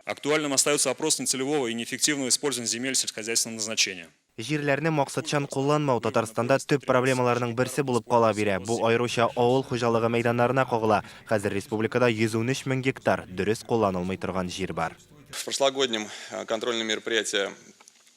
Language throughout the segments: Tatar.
Актуальным остается вопрос нецелевого и неэффективного использования земель сельскохозяйственного назначения. Җирләрне максатчан кулланмау Татарстанда төп проблемаларның берсе булып кала бирә. Бу айруча авыл хуҗалыгы мәйданнарына кагыла. Хәзер республикада 113 мең гектар дөрес кулланылмый торган җир бар. В прошлогоднем контрольном мероприятии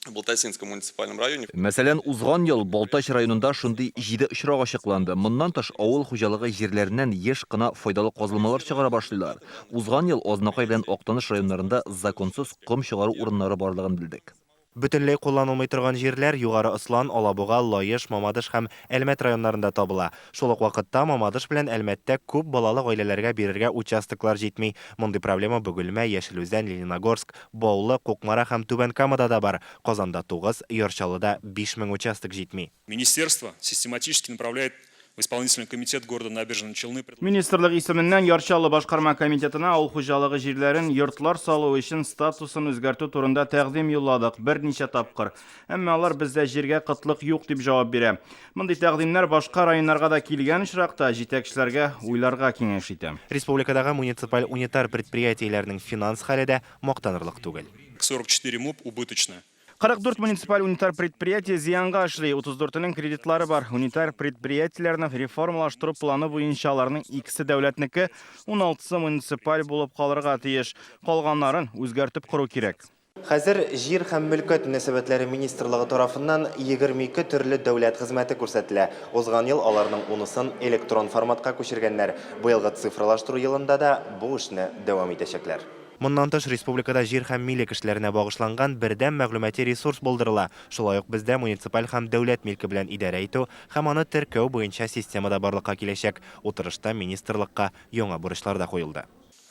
в Балтасинском муниципальном районе. Мәсәлән, узган ел Балтач районында шундый 7 очрак ачыкланды. Моннан тыш авыл хуҗалыгы җирләреннән еш кына файдалы казылмалар чыгара башлыйлар. Узган ел Азнакай белән Актаныш районнарында законсыз ком чыгару урыннары барлыгын белдек. Бөтенләй кулланылмый торган җирләр Югары Ыслан, Алабуга, Лаеш, Мамадыш һәм Әлмәт районнарында табыла. Шул ук вакытта Мамадыш белән Әлмәттә күп балалы гаиләләргә бирергә участоклар җитми. Мондый проблема Бөгелмә, Яшелүзән, Лениногорск, Баулы, Кукмара һәм Түбән Камада да бар. Казанда 9, Ярчалыда 5 мең участок җитми. Министерство систематически направляет в исполнительный комитет города Набережные Челны. Министрлык исеменнән Ярчалы башкарма комитетына авыл хуҗалыгы җирләрен йортлар салу өчен статусын үзгәртү турында тәкъдим юлладык берничә тапкыр. Әмма алар бездә җиргә кытлык юк дип җавап бирә. Мондый тәкъдимнәр башка районнарга да килгән очракта җитәкчеләргә уйларга киңәш итә. Республикадагы муниципаль унитар предприятиеләрнең финанс хәле дә мактанырлык түгел. 44 МУП убыточно. 44 муниципаль унитар предприятие зиянга эшли, 34-нең кредитлары бар. Унитар предприятиеләрне реформалаштыру планы буенча аларның икесе дәүләтнеке, 16-сы муниципаль булып калырга тиеш. Калганнарын үзгәртеп кору кирәк. Хәзер җир һәм мөлкәт мөнәсәбәтләре министрлыгы тарафыннан 22 төрле дәүләт хезмәте күрсәтелә. Узган ел аларның 10-сын электрон форматка күчергәннәр. Быелгы цифрлаштыру елында да бу эшне дәвам итәчәкләр. Моннан тыш республикада җир һәм милек эшләренә багышланган бердәм мәгълүмати ресурс булдырыла. Шулай ук бездә муниципаль һәм дәүләт милке белән идарә итү һәм аны теркәү буенча системада барлыкка киләчәк. Утырышта министрлыкка яңа бурычлар да куелды.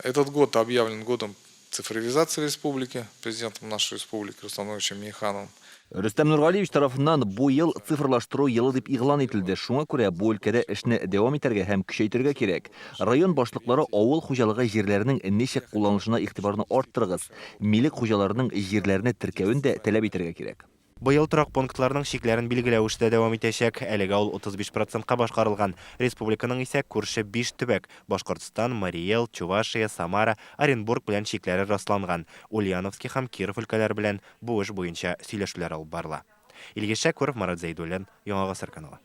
Этот год объявлен годом цифровизации республики президентом нашей республики Рустамом Ивановичем Миннихановым. Рөстәм Нургалиевич тарафыннан бу ел цифрлаштыру елы дип игълан ителде. Шуңа күрә бу өлкәдә эшне дәвам итәргә һәм көчәйтергә кирәк. Район башлыклары авыл хуҗалыгы җирләренең ничек кулланылышына игътибарны арттырыгыз. Милек хуҗаларының җирләрне теркәвен дә таләп итәргә кирәк. Быел торак пунктларның чикләрен билгеләү эштә дәвам итәчәк. Әлегә ул 35%-ка башкарылган. Республиканың исә күрше 5 төбәк – Башкортстан, Мари Эл, Чувашия, Самара, Оренбург белән чикләре расланган. Ульяновский һәм Киров өлкәләре белән бу эш буенча сөйләшүләр алып барыла. Илгиз Шәкүров, Марат Зәйдуллин, Яңа Гасыр каналы.